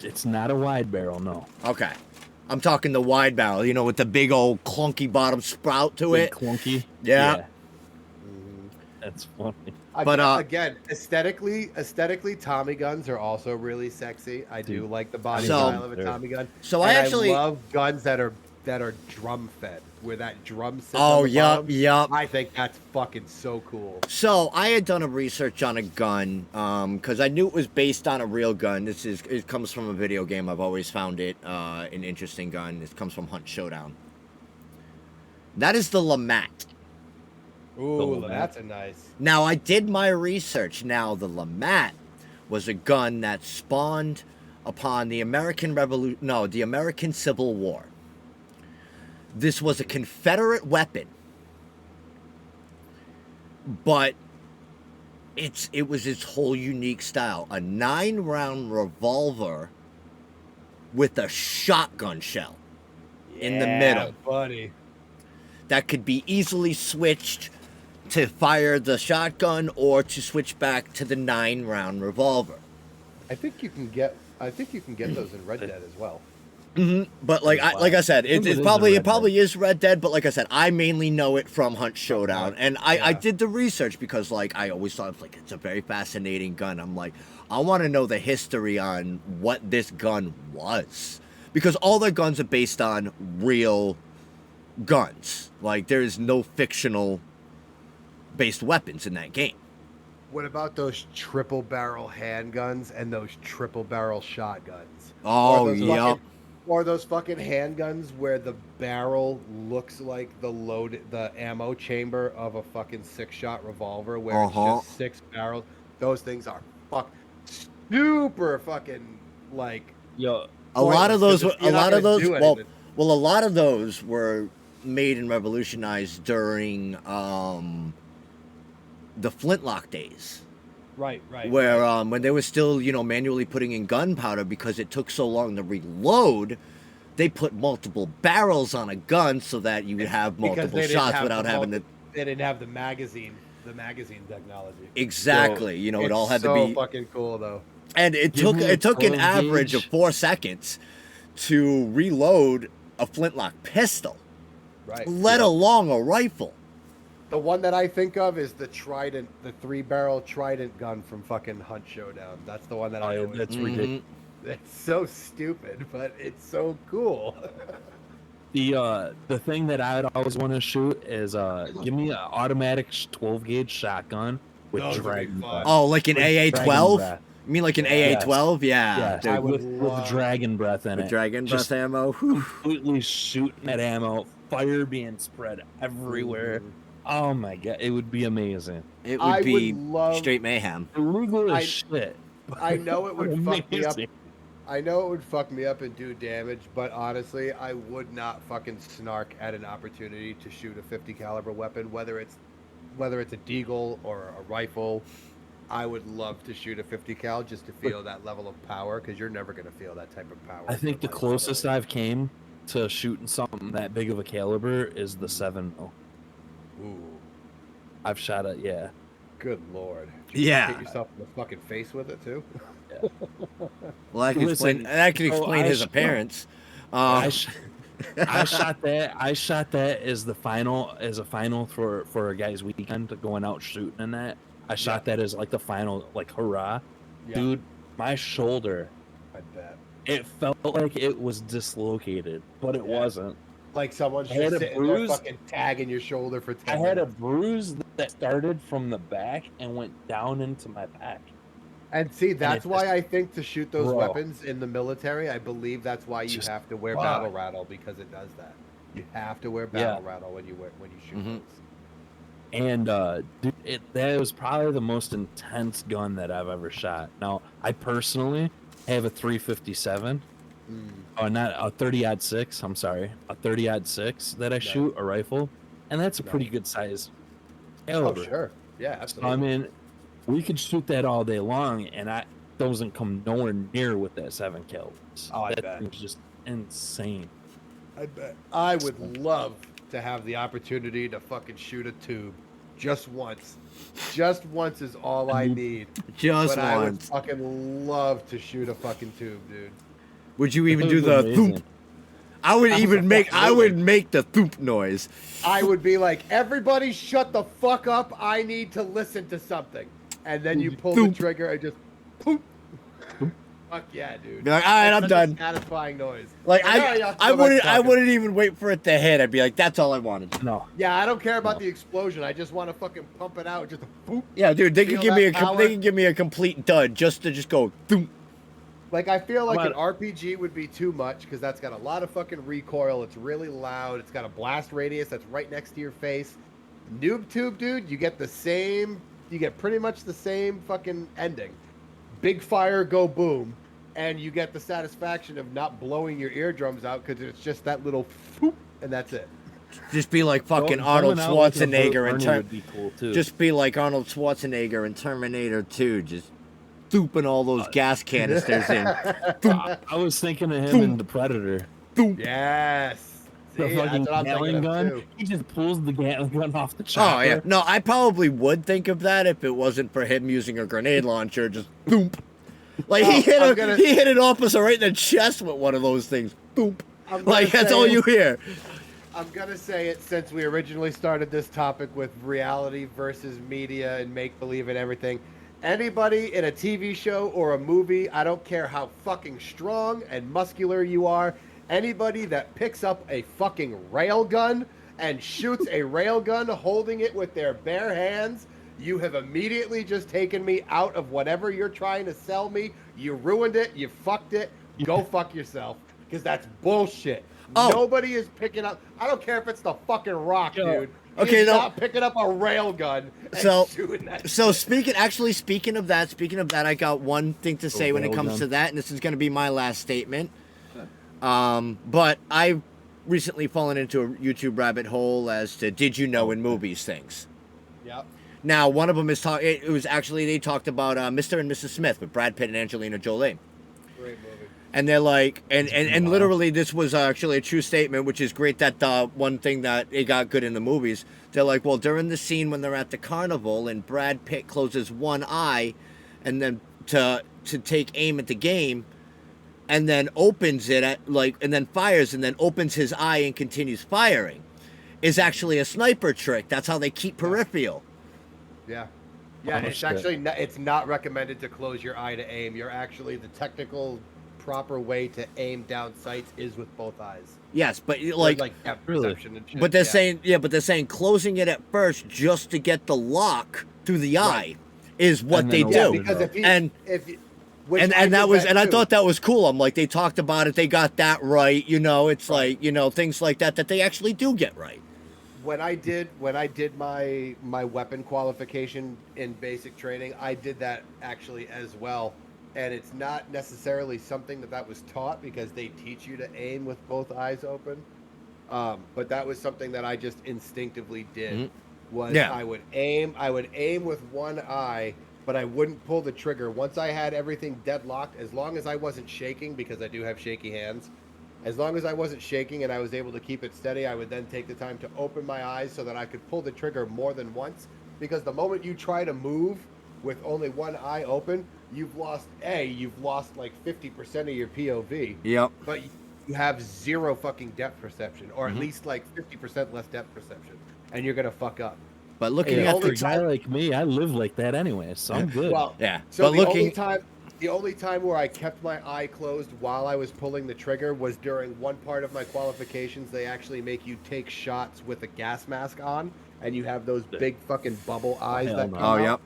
It's not a wide barrel, no. Okay. I'm talking the wide barrel, with the big old clunky bottom sprout to it. Clunky. Yeah. That's funny. But again, aesthetically, Tommy guns are also really sexy. I do like the body style of a Tommy gun. So I actually love guns that are drum fed, where that drum sits Oh, on the bottom. yup. I think that's fucking so cool. So I had done a research on a gun, because I knew it was based on a real gun. It comes from a video game. I've always found it an interesting gun. It comes from Hunt Showdown. That is the LeMat. Ooh, that's a nice. Now, I did my research. Now, the LeMat was a gun that spawned upon the American Civil War. This was a Confederate weapon, but it was its whole unique style. A 9-round revolver with a shotgun shell in the middle. Buddy. That could be easily switched to fire the shotgun or to switch back to the 9-round revolver. I think you can get those in Red Dead as well. But like I said, I think it is probably in Red Dead. is Red Dead. But like I said, I mainly know it from Hunt Showdown, Hunt, and I yeah. did the research because like I always thought like it's a very fascinating gun. I'm like, I want to know the history on what this gun was, because all their guns are based on real guns. Like there is no fictional based weapons in that game. What about those triple barrel handguns and those triple barrel shotguns? Oh, Or those yep. fucking- Or those fucking handguns where the barrel looks like the ammo chamber of a fucking 6-shot revolver, where it's just 6 barrels. Those things are super fucking like. Yo, A lot of those, pointless, 'cause you're not gonna do well, anything. a lot of those were made and revolutionized during the flintlock days. Right. Where when they were still, manually putting in gunpowder because it took so long to reload, they put multiple barrels on a gun so that you would have Because multiple they didn't shots have without having to. They didn't have the magazine technology. Exactly, it all had to be. Fucking cool though. And it Give me a took an 12 average gauge. of 4 seconds to reload a flintlock pistol, Right. let alone a rifle. The one that I think of is the Trident, the 3-barrel Trident gun from fucking Hunt Showdown. That's the one that I always. that's ridiculous. It's so stupid, but it's so cool. The thing that I'd always want to shoot is give me an automatic 12 gauge shotgun with Those would be dragon fun. breath. Oh, like an With AA-12? dragon breath. You mean like an Yes. AA-12? Yeah. Yes, dude. I would with love- dragon breath in With it. dragon breath Just ammo. Whew. completely shooting that ammo, fire being spread everywhere. Oh my god, it would be amazing. It I would be would love- straight mayhem. Illegal I- as shit. I know it would fuck me up. Amazing. I know it would fuck me up and do damage, but honestly, I would not fucking snark at an opportunity to shoot a 50 caliber weapon, whether it's a deagle or a rifle. I would love to shoot a 50 cal just to feel that level of power, because you're never gonna feel that type of power. I think the closest I've came to shooting something that big of a caliber is the 7mm. Ooh, I've shot it, yeah. good lord. Did you Yeah. hit yourself in the fucking face with it too. Well, that can Listen, explain so I his sh- appearance. I shot that. I shot that as a final for a guy's weekend, going out shooting and that. I shot that as like the final, like hurrah, Yeah. dude. My shoulder, I bet. it felt like it was dislocated, but it Yeah. wasn't. Like someone's I had just a sitting there bruise. fucking tagging your shoulder for 10 I had a minutes. bruise that started from the back and went down into my back. And see, that's it why just- I think to shoot those Bro. weapons in the military, I believe that's why you Just have to wear fuck. battle rattle, because it does that. You have to wear battle rattle when you shoot Mhm. those. And dude, that was probably the most intense gun that I've ever shot. Now, I personally have a 357. Oh, not a 30-06. I'm sorry, a 30-06 that I shoot a rifle, and that's a pretty good size Oh, caliber. sure. Yeah, absolutely. I mean, we could shoot that all day long, and I doesn't come nowhere near with that 7 calibers. Oh, I that bet. thing's just insane. I bet. I would love to have the opportunity to fucking shoot a tube just once. Just once is all I need. Just But I would once. fucking love to shoot a fucking tube, dude. Would you even That do was the amazing. thump? I would make the thump noise. I would be like, everybody shut the fuck up. I need to listen to something. And then you pull the Thump. trigger and just poop. Fuck yeah, dude. Be like, all right, That's I'm such done. a satisfying noise. Like All right, y'all, I go back wouldn't to I talking. wouldn't even wait for it to hit. I'd be like, that's all I wanted. No, Yeah, I don't care about the explosion. I just want to fucking pump it out. Just a poop. Yeah, dude, they could Feel give me that power? they could give me a complete dud just to go thump. Like, I feel like an How RPG would be too much, because that's got a lot of fucking recoil. It's really loud. It's got a blast radius that's right next to your face. Noob Tube, dude, you get pretty much the same fucking ending. Big fire, go boom. And you get the satisfaction of not blowing your eardrums out, because it's just that little poop, and that's it. Just be like fucking Going Arnold out with a Schwarzenegger Bernie and would be cool too. just be like Arnold Schwarzenegger in Terminator 2, just thooping all those gas canisters in. I was thinking of him in the Predator. Yes. The See, fucking that's what I'm Gatling thinking of, gun. too. He just pulls the Gatling gun off the chopper. Oh yeah, no, I probably would think of that if it wasn't for him using a grenade launcher. Just boom. Like No, he hit I'm a, gonna- he hit an officer right in the chest with one of those things. Boop. I'm gonna Like that's say all it. you hear. I'm gonna say it since we originally started this topic with reality versus media and make believe and everything. Anybody in a TV show or a movie, I don't care how fucking strong and muscular you are, anybody that picks up a fucking rail gun and shoots a rail gun holding it with their bare hands, you have immediately just taken me out of whatever you're trying to sell me. You ruined it. You fucked it. Go fuck yourself. Because that's bullshit. Oh. Nobody is picking up. I don't care if it's the fucking Rock, Yo, dude. okay, He's no. not picking up a rail gun and So- shooting that So shit. speaking of that, I got one thing to say when it comes to that, and this is going to be my last statement. But I've recently fallen into a YouTube rabbit hole as to did you know in movies things. Yep. Now, one of them is it was actually they talked about Mr. and Mrs. Smith with Brad Pitt and Angelina Jolie. Great movie. And they're like, and Wow. literally this was actually a true statement, which is great that the one thing that it got good in the movies. They're like, well, during the scene when they're at the carnival and Brad Pitt closes one eye and then to take aim at the game and then opens it at and then fires and then opens his eye and continues firing is actually a sniper trick. That's how they keep peripheral. Yeah. Yeah, Oh, it's shit. actually it's not recommended to close your eye to aim. You're actually the technical proper way to aim down sights is with both eyes. Yes, but Like depth Really? perception and shit. but they're yeah. saying closing it at first just to get the lock through the eye Right. is what And they then do. Yeah, open because if you, And- which and I that did was and I too. thought that was cool. I'm like they talked about it, they got that right. It's like things like that they actually do get right. when I did my weapon qualification in basic training, I did that actually as well. And it's not necessarily something that was taught because they teach you to aim with both eyes open. But that was something that I just instinctively did. Mhm. Was Yeah. I would aim with one eye, but I wouldn't pull the trigger. Once I had everything deadlocked, as long as I wasn't shaking, because I do have shaky hands, as long as I wasn't shaking and I was able to keep it steady, I would then take the time to open my eyes so that I could pull the trigger more than once. Because the moment you try to move with only one eye open, you've lost like 50% of your POV, Yep. but you have zero fucking depth perception, or Mhm. at least like 50% less depth perception, and you're gonna fuck up. But looking Hey, at for the a guy like me, I live like that anyway, so I'm good. Well, yeah, so but the looking only time where I kept my eye closed while I was pulling the trigger was during one part of my qualifications. They actually make you take shots with a gas mask on, and you have those big fucking bubble eyes hell that no. come oh out. yep.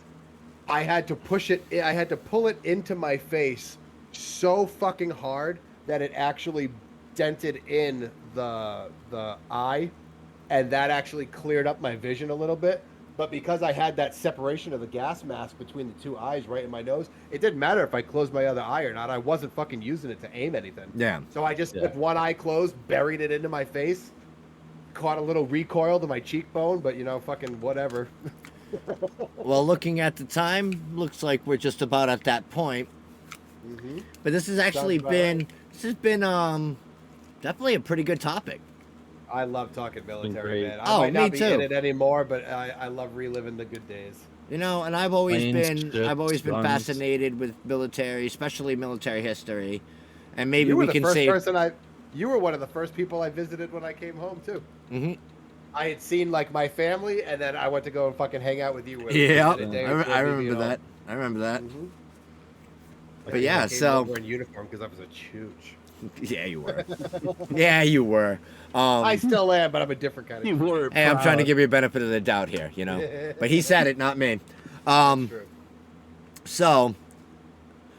I had to pull it into my face so fucking hard that it actually dented in the eye, and that actually cleared up my vision a little bit. But because I had that separation of the gas mask between the two eyes right in my nose, it didn't matter if I closed my other eye or not. I wasn't fucking using it to aim anything. Yeah. So I just Yeah. with one eye closed, buried it into my face, caught a little recoil to my cheekbone, but fucking whatever. Well, looking at the time, looks like we're just about at that point. Mm-hmm. But this has actually about been right. this has been definitely a pretty good topic. I love talking military, great. man. I Oh, might me not be in too. it anymore, but I love reliving the good days. And I've always Planes, ships, guns. fascinated with military, especially military history. And maybe you were we the can first say person you were one of the first people I visited when I came home too. Mhm. I had seen like my family, and then I went to go and fucking hang out with you. Yeah, within a day or two I of me remember being that. I remember that. home. Mhm. But yeah, I came so over in uniform because I was a chooch. yeah, you were. Yeah, you were. I still am, but I'm a different kind You of. were Hey, I'm trying to proud. give you a benefit of the doubt here, But he said it, not me. True. So,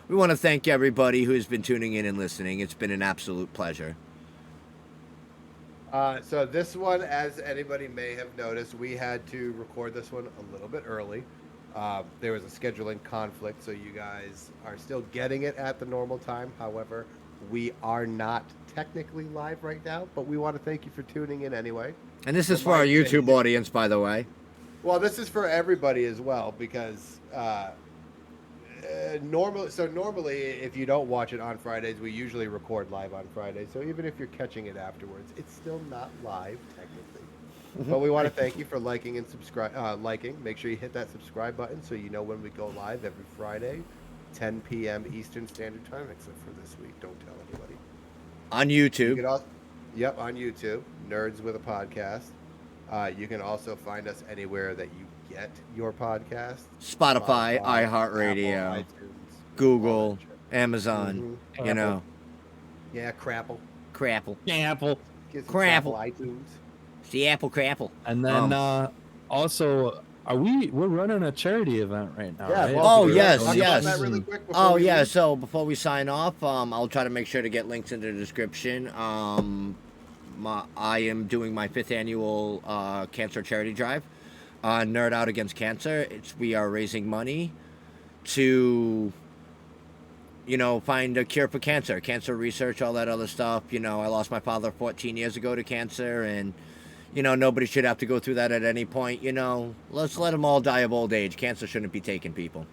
we want to thank everybody who's been tuning in and listening. It's been an absolute pleasure. So this one, as anybody may have noticed, we had to record this one a little bit early. There was a scheduling conflict, so you guys are still getting it at the normal time. However, we are not technically live right now, but we want to thank you for tuning in anyway. And this is for our Mike, YouTube audience, by the way. Well, this is for everybody as well because normally if you don't watch it on Fridays, we usually record live on Fridays. So even if you're catching it afterwards, it's still not live technically. But we want to thank you for liking and subscribe. Make sure you hit that subscribe button so you know when we go live every Friday. 10 p.m. Eastern Standard Time, except for this week. Don't tell anybody. On You YouTube. can also, yep, on YouTube, Nerds with a Podcast. You can also find us anywhere that you get your podcast. Spotify, Apple, iHeartRadio, iTunes, all Google, that shit. Amazon, Mhm. you know, Yeah, Crapple. Crapple. Apple. Get some Crapple. iTunes. It's the Apple Crapple. And then also, we're running a charity event right now, Yeah, right? well, Oh, we yes, talk about yes. that really quick before Oh we yeah, leave? so before we sign off, I'll try to make sure to get links in the description. I am doing my 5th annual cancer charity drive, Nerd Out Against Cancer. We are raising money to, find a cure for cancer research, all that other stuff. I lost my father 14 years ago to cancer, and nobody should have to go through that at any point. Let's let them all die of old age. Cancer shouldn't be taking people.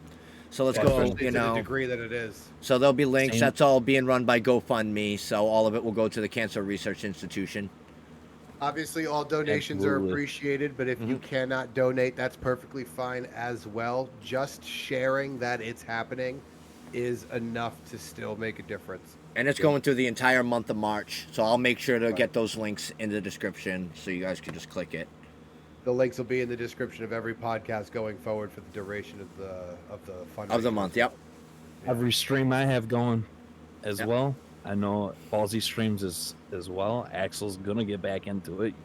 So let's go, Especially to the degree that it is. So there'll be links. Same. That's all being run by GoFundMe. So all of it will go to the Cancer Research Institution. Obviously, all donations are Absolutely. appreciated, but if you cannot donate, that's perfectly fine as well. Just sharing that it's happening is enough to still make a difference. And it's going through the entire month of March. So I'll make sure to Right. get those links in the description so you guys can just click it. The links will be in the description of every podcast going forward for the duration of the fundraiser. Of the month, yep. Every stream I have going as Yep. well. I know Ballsy streams as well. Axel's gonna get back into it.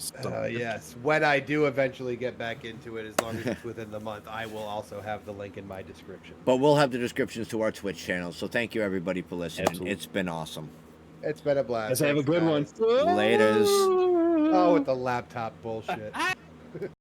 Yes, when I do eventually get back into it, as long as it's within the month, I will also have the link in my description. But we'll have the descriptions to our Twitch channel. So thank you everybody for listening. Absolutely. It's been awesome. It's been a blast. Let's have a Thanks, good one. guys. Laters. Oh, with the laptop bullshit.